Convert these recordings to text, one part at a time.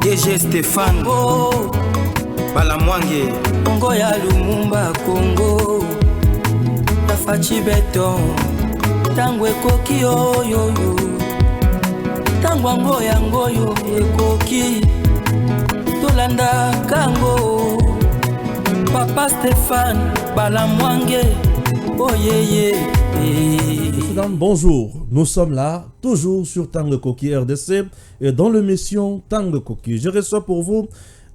DG Stéphane Balamwange Congo ya Lumumba Congo Tafachi Beton Tangwe koki oyo Tangwango yango yo ekoki Tolanda kango Papa Stéphane Balamwange oh Bonjour, nous sommes là, toujours sur Tango Koki RDC et dans l'émission Tango Koki. Je reçois pour vous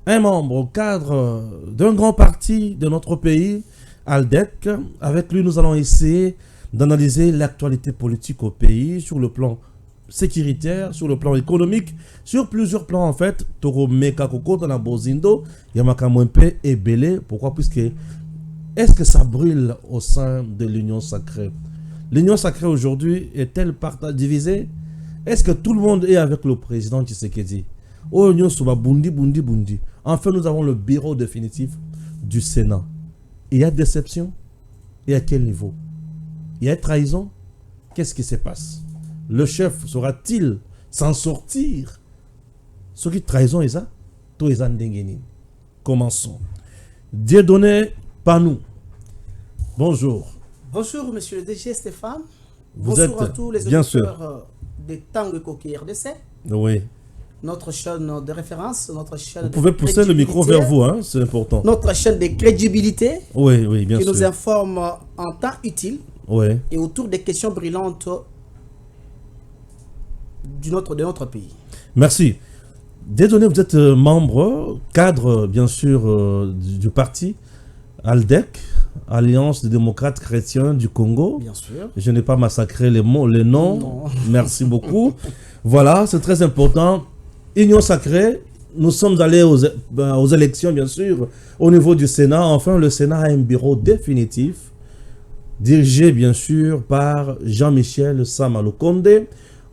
un membre cadre d'un grand parti de notre pays, ALDEC. Avec lui, nous allons essayer d'analyser l'actualité politique au pays sur le plan sécuritaire, sur le plan économique, sur plusieurs plans en fait. Toro Meka Koko dans la Bozindo, Yamaka Mwempe et Belé. Pourquoi? Puisque est-ce que ça brûle au sein de l'Union sacrée? L'Union sacrée aujourd'hui est-elle divisée? Est-ce que tout le monde est avec le président Tshisekedi? Oh, Union Soba Bundi. Enfin, nous avons le bureau définitif du Sénat. Il y a déception? Et à quel niveau? Il y a trahison? Qu'est-ce qui se passe? Le chef saura-t-il s'en sortir? Ce qui trahison est ça? Tout est ndengeni. Commençons. Dieudonné Panou. Bonjour. Bonjour, monsieur le DG Stéphane. Bonjour à tous les auditeurs de Tango Koki RDC. Oui. Notre chaîne de référence, notre chaîne. Vous pouvez pousser le micro vers vous, hein, c'est important. Notre chaîne de crédibilité. Oui, bien sûr. Qui nous informe en temps utile. Oui. Et autour des questions brillantes de notre pays. Merci. Désolé, vous êtes membre, cadre, bien sûr, du parti ALDEC, Alliance des démocrates chrétiens du Congo. Bien sûr. Je n'ai pas massacré les noms. Non. Merci beaucoup. Voilà, c'est très important. Union sacrée, nous sommes allés aux élections, bien sûr, au niveau du Sénat. Enfin, le Sénat a un bureau définitif, dirigé, bien sûr, par Jean-Michel Sama-Lukonde,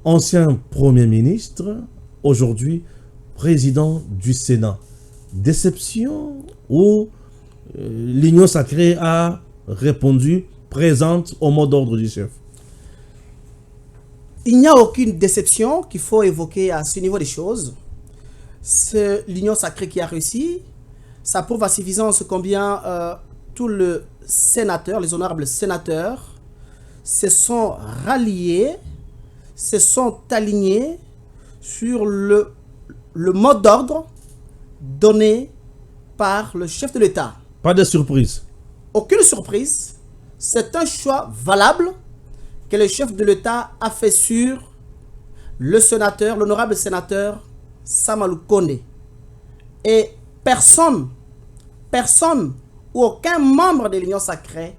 ancien Premier ministre, aujourd'hui président du Sénat. Déception ou l'Union sacrée a répondu présente au mot d'ordre du chef? Il n'y a aucune déception qu'il faut évoquer à ce niveau des choses. C'est l'Union sacrée qui a réussi. Ça prouve à suffisance combien tous les sénateurs, les honorables sénateurs, se sont ralliés, se sont alignés sur le mot d'ordre donné par le chef de l'État. Pas de surprise. Aucune surprise. C'est un choix valable que le chef de l'État a fait sur le sénateur, l'honorable sénateur Sama-Lukonde. Et personne ou aucun membre de l'Union sacrée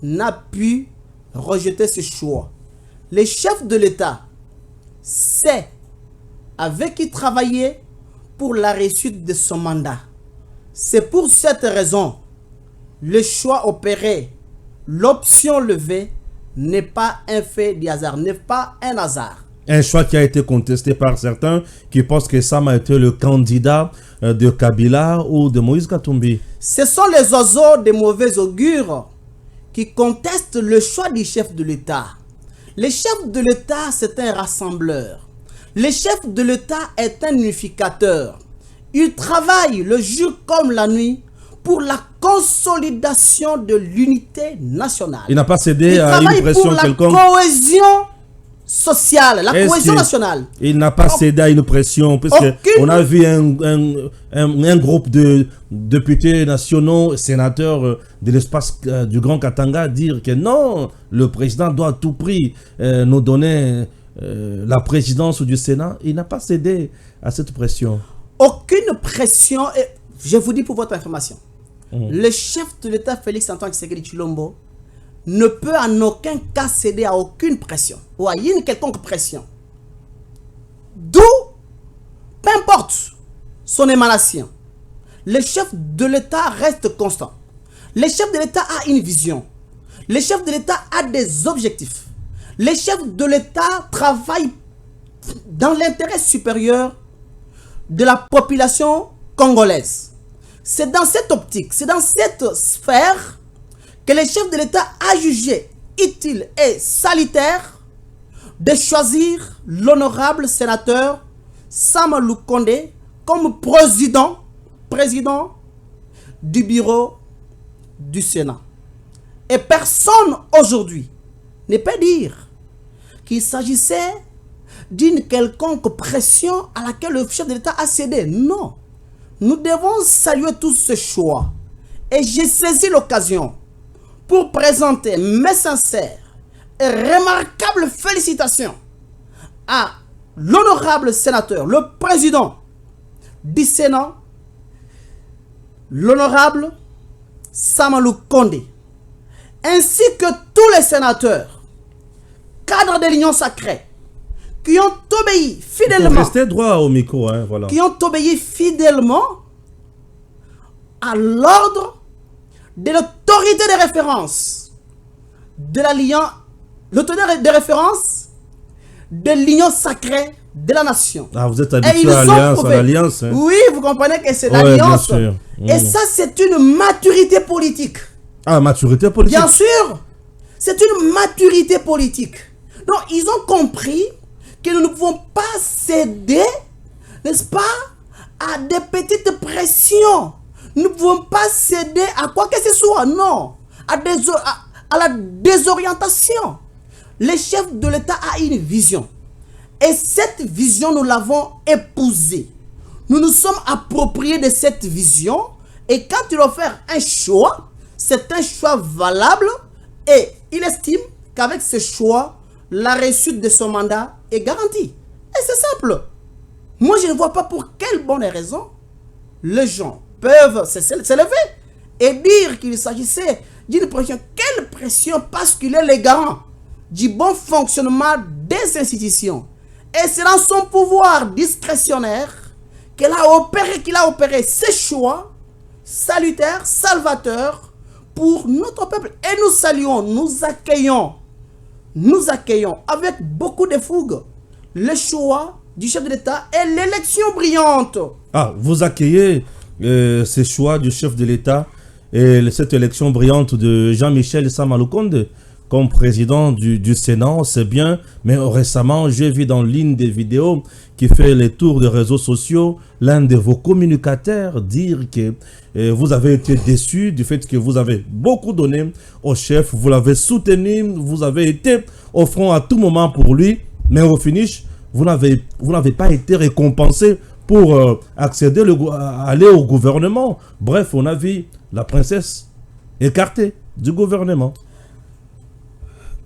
n'a pu rejeter ce choix. Le chef de l'État sait avec qui travailler pour la réussite de son mandat. C'est pour cette raison le choix opéré, l'option levée n'est pas un fait du hasard, n'est pas un hasard. Un choix qui a été contesté par certains qui pensent que Sam a été le candidat de Kabila ou de Moïse Katumbi. Ce sont les oiseaux de mauvais augure qui contestent le choix du chef de l'État. Le chef de l'État, c'est un rassembleur. Le chef de l'État est un unificateur. Il travaille le jour comme la nuit pour la consolidation de l'unité nationale. Il n'a pas cédé à une pression quelconque. La cohésion sociale, la cohésion nationale. Il n'a pas cédé à une pression, parce qu'on a vu un groupe de députés nationaux, sénateurs de l'espace du Grand Katanga dire que non, le président doit à tout prix nous donner la présidence du Sénat. Il n'a pas cédé à cette pression. Aucune pression, et je vous dis pour votre information, le chef de l'État Félix-Antoine Tshisekedi Tshilombo ne peut en aucun cas céder à aucune pression ou à une quelconque pression. D'où, peu importe son émanation, le chef de l'État reste constant. Le chef de l'État a une vision. Le chef de l'État a des objectifs. Le chef de l'État travaille dans l'intérêt supérieur de la population congolaise. C'est dans cette optique, c'est dans cette sphère que le chef de l'État a jugé utile et salutaire de choisir l'honorable sénateur Sama-Lukonde comme président du bureau du Sénat. Et personne aujourd'hui ne peut dire qu'il s'agissait d'une quelconque pression à laquelle le chef de l'État a cédé. Non. Nous devons saluer tous ce choix. Et j'ai saisi l'occasion pour présenter mes sincères et remarquables félicitations à l'honorable sénateur, le président du Sénat, l'honorable Samalou Kondé, ainsi que tous les sénateurs, cadres de l'Union sacrée, qui ont obéi fidèlement. Restez droit au micro, hein, voilà. Qui ont obéi fidèlement à l'ordre de l'autorité de référence de l'autorité de référence de l'Union sacrée de la nation. Ah, vous êtes habitué à l'alliance. Hein. Oui, vous comprenez que c'est Ouais, l'alliance. bien sûr. Et ça, c'est une maturité politique. Ah, maturité politique. Bien sûr, c'est une maturité politique. Donc, ils ont compris que nous ne pouvons pas céder, n'est-ce pas, à des petites pressions. Nous ne pouvons pas céder à quoi que ce soit, non, à la désorientation. Le chef de l'État a une vision. Et cette vision, nous l'avons épousée. Nous nous sommes appropriés de cette vision. Et quand il va faire un choix, c'est un choix valable. Et il estime qu'avec ce choix, la réussite de son mandat est garantie. Et c'est simple. Moi, je ne vois pas pour quelle bonne raison les gens peuvent s'élever et dire qu'il s'agissait d'une pression. Quelle pression? Parce qu'il est le garant du bon fonctionnement des institutions. Et c'est dans son pouvoir discrétionnaire qu'il a opéré ses choix salutaires, salvateurs pour notre peuple. Et nous saluons, nous accueillons avec beaucoup de fougue le choix du chef de l'État et l'élection brillante. Ah, vous accueillez ces choix du chef de l'État et cette élection brillante de Jean-Michel Samalou Kondé comme président du Sénat, c'est bien. Mais récemment, j'ai vu dans l'une des vidéos qui fait les tours des réseaux sociaux, l'un de vos communicateurs dire que vous avez été déçu du fait que vous avez beaucoup donné au chef, vous l'avez soutenu, vous avez été au front à tout moment pour lui, mais au finish, vous n'avez pas été récompensé pour accéder à aller au gouvernement. Bref, on a vu la princesse écartée du gouvernement.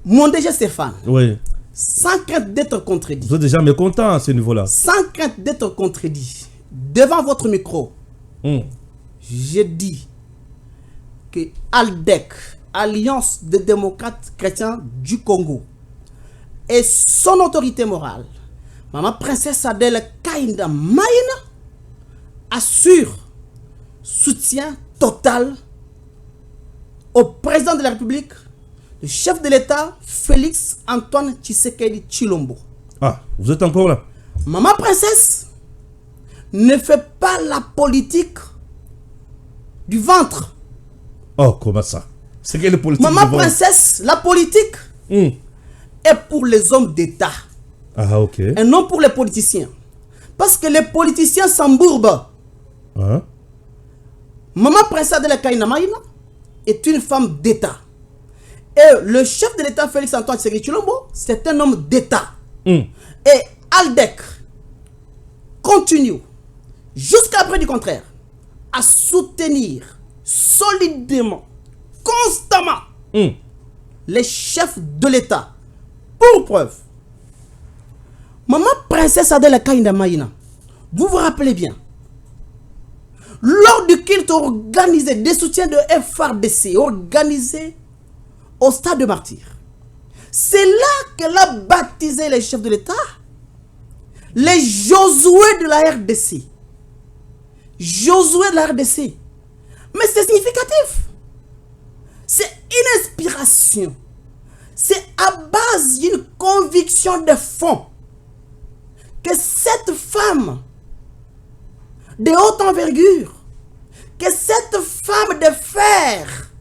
Mon DG Stéphane, oui. Sans crainte d'être contredit. Vous êtes déjà mécontent à ce niveau-là. Sans crainte d'être contredit, devant votre micro, j'ai dit que ALDEC, Alliance des démocrates chrétiens du Congo, et son autorité morale, Maman Princesse Adèle Kainda Maïna, assure soutien total au président de la République, le chef de l'État, Félix Antoine Tshisekedi Tshilombo. Ah, vous êtes encore là? Maman Princesse ne fait pas la politique du ventre. Oh, comment ça? C'est quelle politique? Maman Princesse, la politique est pour les hommes d'État. Ah, ok. Et non pour les politiciens. Parce que les politiciens s'embourbent. Hein? Maman Princesse Adèle Kainda Maïna est une femme d'État. Et le chef de l'État, Félix Antoine Tshisekedi Tshilombo, c'est un homme d'État. Et ALDEC continue, jusqu'à preuve du contraire, à soutenir solidement, constamment, les chefs de l'État. Pour preuve, Maman Princesse Adèle Kainda Maïna, vous vous rappelez bien, lors du culte organisé, des soutiens de FRDC, organisé au stade de Martyr, c'est là qu'elle a baptisé les chefs de l'État, les Josué de la RDC. Josué de la RDC. Mais c'est significatif. C'est une inspiration. C'est à base d'une conviction de fond que cette femme de haute envergure, que cette femme de fer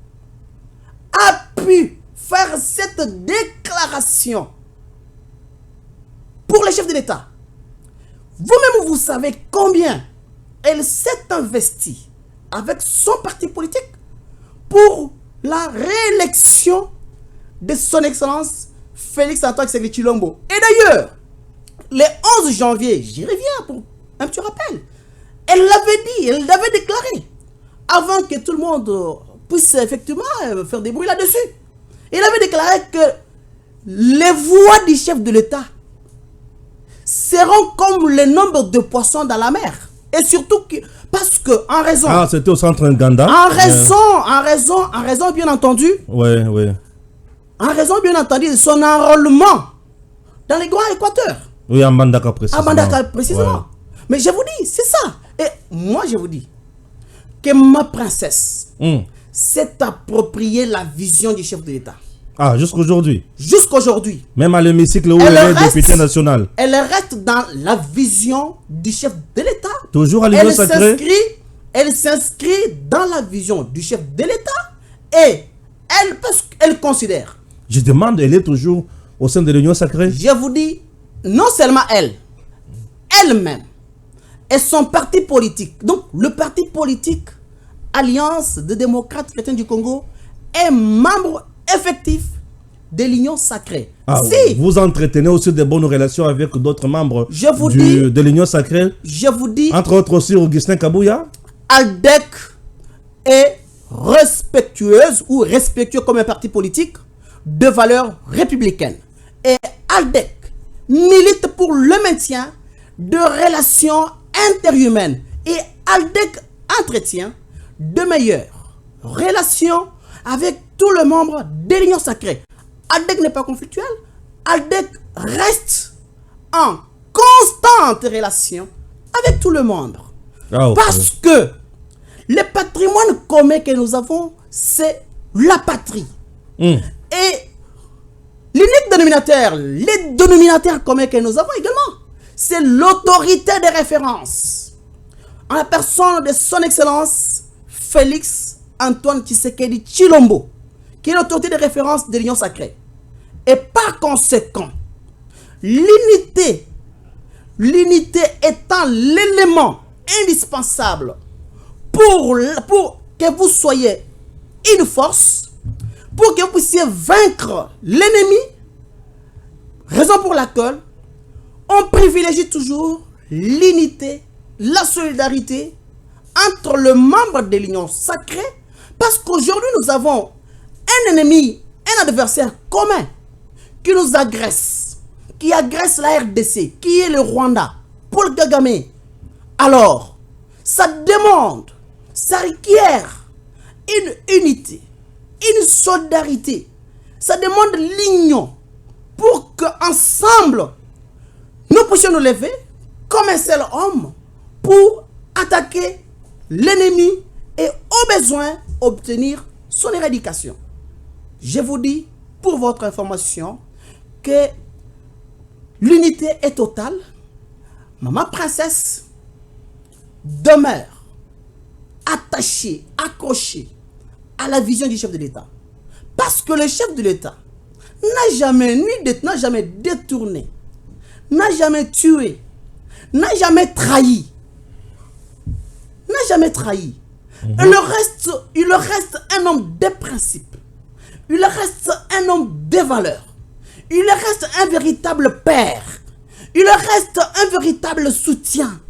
a pu faire cette déclaration pour les chefs de l'État. Vous-même, vous savez combien elle s'est investie avec son parti politique pour la réélection de son excellence Félix Antoine Tshisekedi Tshilombo. Et d'ailleurs, le 11 janvier, j'y reviens pour un petit rappel, elle l'avait dit, elle l'avait déclaré, avant que tout le monde puisse effectivement faire des bruits là-dessus. Elle avait déclaré que les voix du chef de l'État seront comme le nombre de poissons dans la mer. Et surtout que, parce que, en raison... Ah, c'était au centre Nganda. En raison, bien entendu... Oui, oui. En raison, bien entendu, de son enrôlement dans les grands Équateurs. Oui, à Mbandaka précisément. À Mbandaka précisément. Ouais. Mais je vous dis, c'est ça. Et moi, je vous dis que ma princesse s'est appropriée la vision du chef de l'État. Ah, jusqu'aujourd'hui. Jusqu'aujourd'hui. Même à l'hémicycle où elle est députée nationale. Elle reste dans la vision du chef de l'État. Toujours à l'Union sacrée. Elle s'inscrit dans la vision du chef de l'État et parce qu'elle considère. Je demande, elle est toujours au sein de l'Union sacrée? Je vous dis, non seulement elle-même et son parti politique. Donc, le parti politique Alliance des démocrates chrétiens du Congo est membre effectif de l'Union sacrée. Ah, si vous entretenez aussi de bonnes relations avec d'autres membres de l'Union sacrée, je vous dis, entre autres aussi Augustin Kabouya, ALDEC est respectueuse ou respectueux comme un parti politique de valeurs républicaines. Et ALDEC milite pour le maintien de relations interhumaines. Et ALDEC entretient de meilleures relations avec tous les membres de l'Union sacrée. ALDEC n'est pas conflictuel. ALDEC reste en constante relation avec tout le monde. Ah, okay. Parce que le patrimoine commun que nous avons, c'est la patrie. Et l'unique dénominateur, les dénominateurs communs que nous avons également, c'est l'autorité de référence. En la personne de son excellence, Félix Antoine Tshisekedi Tshilombo, qui est l'autorité de référence de l'Union sacrée. Et par conséquent, l'unité étant l'élément indispensable pour que vous soyez une force, pour que vous puissiez vaincre l'ennemi, raison pour laquelle on privilégie toujours l'unité, la solidarité entre les membres de l'Union sacrée, parce qu'aujourd'hui nous avons un ennemi, un adversaire commun qui nous agresse, qui agresse la RDC, qui est le Rwanda, Paul Kagame. Alors, ça demande, ça requiert une unité, une solidarité, ça demande l'union pour qu'ensemble nous puissions nous lever comme un seul homme pour attaquer l'ennemi et au besoin obtenir son éradication. Je vous dis pour votre information que l'unité est totale. Ma princesse demeure attachée, accrochée à la vision du chef de l'État. Parce que le chef de l'État n'a jamais détourné, n'a jamais tué, n'a jamais trahi. N'a jamais trahi. Il reste un homme de principes. Il reste un homme de valeurs. Il reste un véritable père. Il reste un véritable soutien.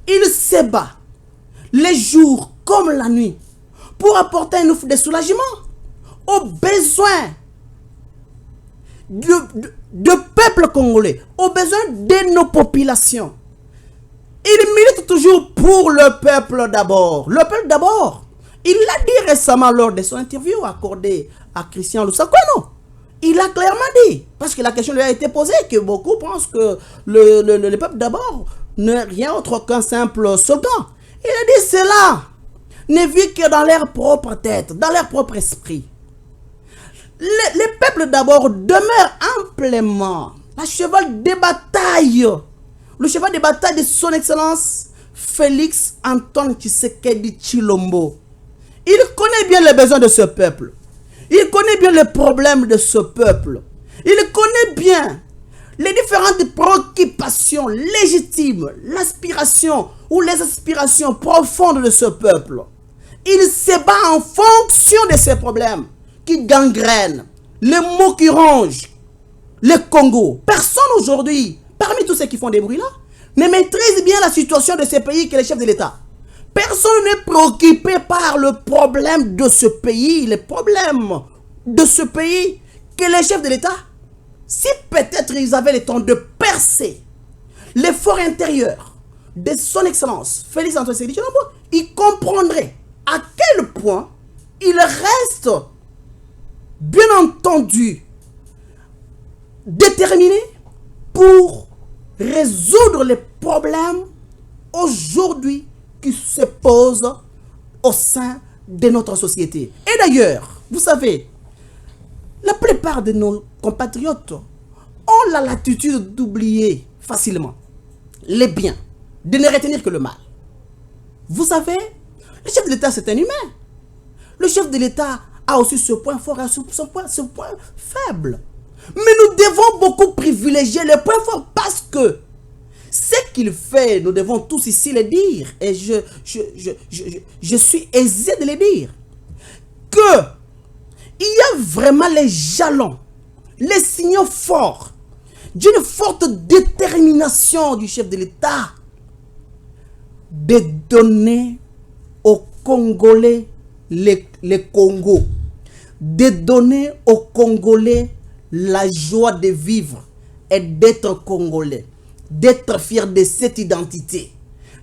Il se bat les jours comme la nuit pour apporter un ouf de soulagement aux besoins de peuple congolais, aux besoins de nos populations. Il milite toujours pour le peuple d'abord. Le peuple d'abord. Il l'a dit récemment lors de son interview accordée à Christian Lusakouano. Il a clairement dit, parce que la question lui a été posée, que beaucoup pensent que le peuple d'abord n'est rien autre qu'un simple slogan. Il a dit cela ne vit que dans leur propre tête, dans leur propre esprit. Le peuple d'abord demeure amplement la cheval de bataille. Le cheval de bataille de son excellence Félix Antoine Tshisekedi Tshilombo. Il connaît bien les besoins de ce peuple. Il connaît bien les problèmes de ce peuple. Il connaît bien les différentes préoccupations légitimes, l'aspiration ou les aspirations profondes de ce peuple. Il se bat en fonction de ces problèmes qui gangrènent, les maux qui rongent le Congo. Personne aujourd'hui, parmi tous ceux qui font des bruits là, ne maîtrise bien la situation de ces pays que les chefs de l'État. Personne n'est préoccupé par le problème de ce pays, les problèmes de ce pays que les chefs de l'État, si peut-être ils avaient le temps de percer l'effort intérieur de son excellence Félix Antoine Tshisekedi Tshilombo, ils comprendraient à quel point il reste, bien entendu, déterminé pour résoudre les problèmes aujourd'hui qui se posent au sein de notre société. Et d'ailleurs, vous savez, la plupart de nos compatriotes ont la latitude d'oublier facilement les biens, de ne retenir que le mal. Vous savez, le chef de l'État, c'est un humain. Le chef de l'État a aussi ce point fort et ce point faible. Mais nous devons beaucoup privilégier les points forts parce que ce qu'il fait, nous devons tous ici le dire. Et je suis aisé de le dire. Que il y a vraiment les jalons, les signaux forts d'une forte détermination du chef de l'État de donner aux Congolais les Congo, de donner aux Congolais la joie de vivre et d'être Congolais, d'être fiers de cette identité,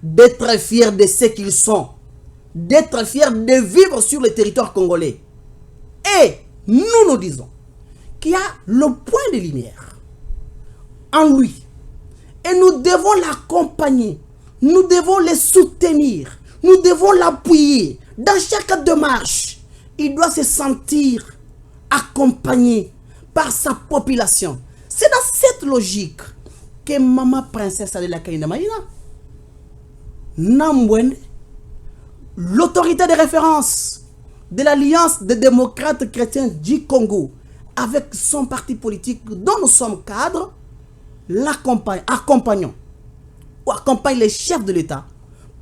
d'être fiers de ce qu'ils sont, d'être fiers de vivre sur le territoire congolais. Et nous disons qu'il y a le point de lumière en lui. Et nous devons l'accompagner, nous devons le soutenir, nous devons l'appuyer. Dans chaque démarche, il doit se sentir accompagné par sa population. C'est dans cette logique que Maman Princesse Adela Kaina Maïna, Nambwende, l'autorité de référence de l'Alliance des démocrates chrétiens du Congo, avec son parti politique dont nous sommes cadres, accompagne les chefs de l'État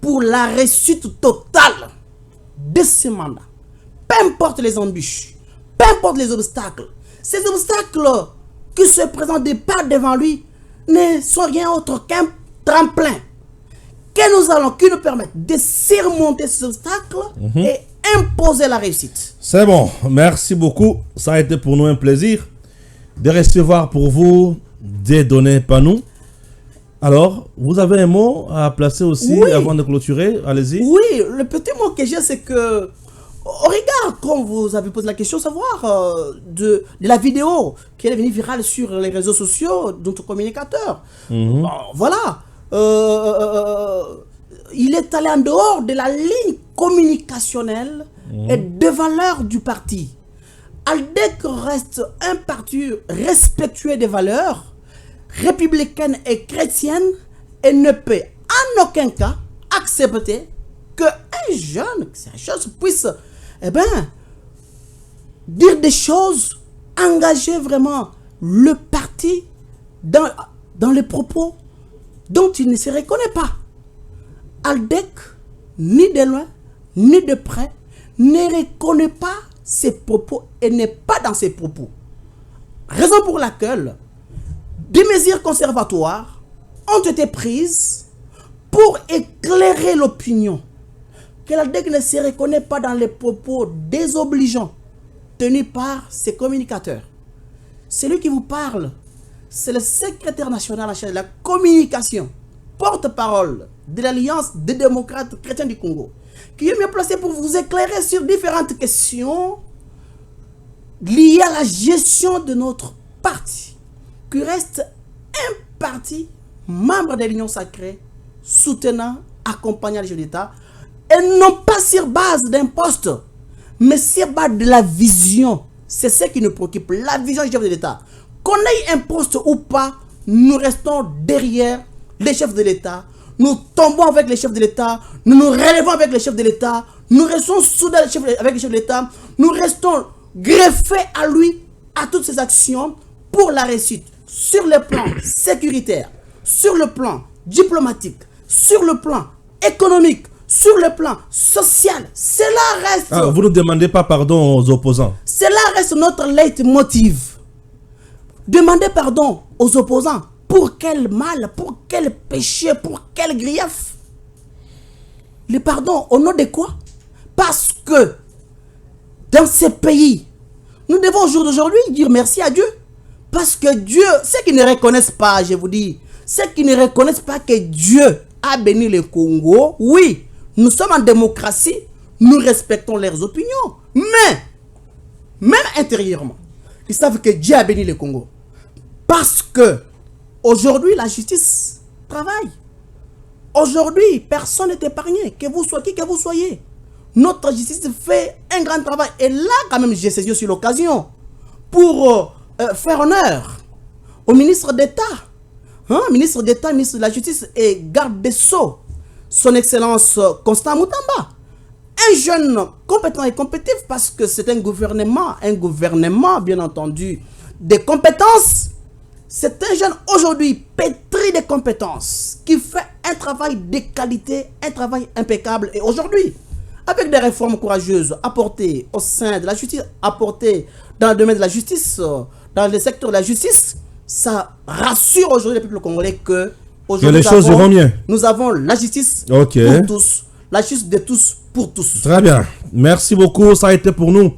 pour la réussite totale de ce mandat. Peu importe les embûches, peu importe les obstacles, ces obstacles qui se présentent de part devant lui ne sont rien autre qu'un tremplin qui nous permettent de surmonter ces obstacles et imposer la réussite. C'est bon, merci beaucoup. Ça a été pour nous un plaisir de recevoir pour vous des données par nous. Alors, vous avez un mot à placer aussi avant de clôturer? Allez-y. Oui, le petit mot que j'ai, c'est que au regard, comme vous avez posé la question, savoir de la vidéo qui est devenue virale sur les réseaux sociaux de notre communicateur. Bon, voilà. Il est allé en dehors de la ligne communicationnelle et de valeurs du parti. ALDEC reste un parti respectueux des valeurs républicaines et chrétiennes et ne peut en aucun cas accepter qu'un jeune puisse dire des choses, engager vraiment le parti dans les propos dont il ne se reconnaît pas. ALDEC, ni de loin, ni de près, ne reconnaît pas ses propos et n'est pas dans ses propos. Raison pour laquelle des mesures conservatoires ont été prises pour éclairer l'opinion que l'ALDEC ne se reconnaît pas dans les propos désobligeants tenus par ses communicateurs. Celui qui vous parle, c'est le secrétaire national en charge de la communication, porte-parole de l'Alliance des démocrates chrétiens du Congo, qui est mieux placé pour vous éclairer sur différentes questions liées à la gestion de notre parti, qui reste un parti membre de l'Union sacrée, soutenant, accompagnant les jeunes d'État, et non pas sur base d'un poste, mais sur base de la vision. C'est ce qui nous préoccupe, la vision du chef de l'État. Qu'on ait un poste ou pas, nous restons derrière les chefs de l'État, nous tombons avec les chefs de l'État, nous nous relevons avec les chefs de l'État, nous restons soudés avec les chefs de l'État, nous restons greffés à lui, à toutes ses actions pour la réussite, sur le plan sécuritaire, sur le plan diplomatique, sur le plan économique, sur le plan social, cela reste... Ah, vous ne demandez pas pardon aux opposants. Cela reste notre leitmotiv. Demander pardon aux opposants. Pour quel mal, pour quel péché, pour quel grief? Le pardon, au nom de quoi? Parce que dans ces pays, nous devons au jour d'aujourd'hui dire merci à Dieu. Parce que Dieu, ceux qui ne reconnaissent pas, je vous dis, ceux qui ne reconnaissent pas que Dieu a béni le Congo, oui, nous sommes en démocratie, nous respectons leurs opinions, mais, même intérieurement, ils savent que Dieu a béni le Congo. Parce que, aujourd'hui, la justice travaille. Aujourd'hui, personne n'est épargné, que vous soyez qui que vous soyez. Notre justice fait un grand travail. Et là, quand même, j'ai saisi aussi l'occasion pour faire honneur au ministre d'État. Ministre d'État, ministre de la Justice et garde des Sceaux, son Excellence Constant Moutamba. Un jeune compétent et compétitif parce que c'est un gouvernement bien entendu, des compétences. C'est un jeune aujourd'hui pétri de compétences qui fait un travail de qualité, un travail impeccable. Et aujourd'hui, avec des réformes courageuses apportées au sein de la justice, apportées dans le domaine de la justice, dans le secteur de la justice, ça rassure aujourd'hui le peuple congolais que aujourd'hui les choses iront mieux. Nous avons la justice pour tous, la justice de tous pour tous. Très bien. Merci beaucoup. Ça a été pour nous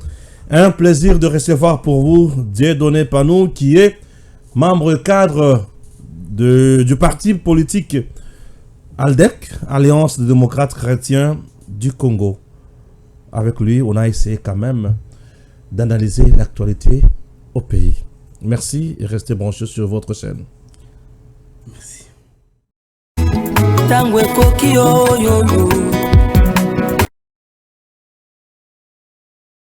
un plaisir de recevoir pour vous Dieudonné Panou, qui est membre cadre du parti politique ALDEC, Alliance des démocrates chrétiens du Congo. Avec lui, on a essayé quand même d'analyser l'actualité au pays. Merci et restez branchés sur votre chaîne. Merci. Tango ekoki oyoyo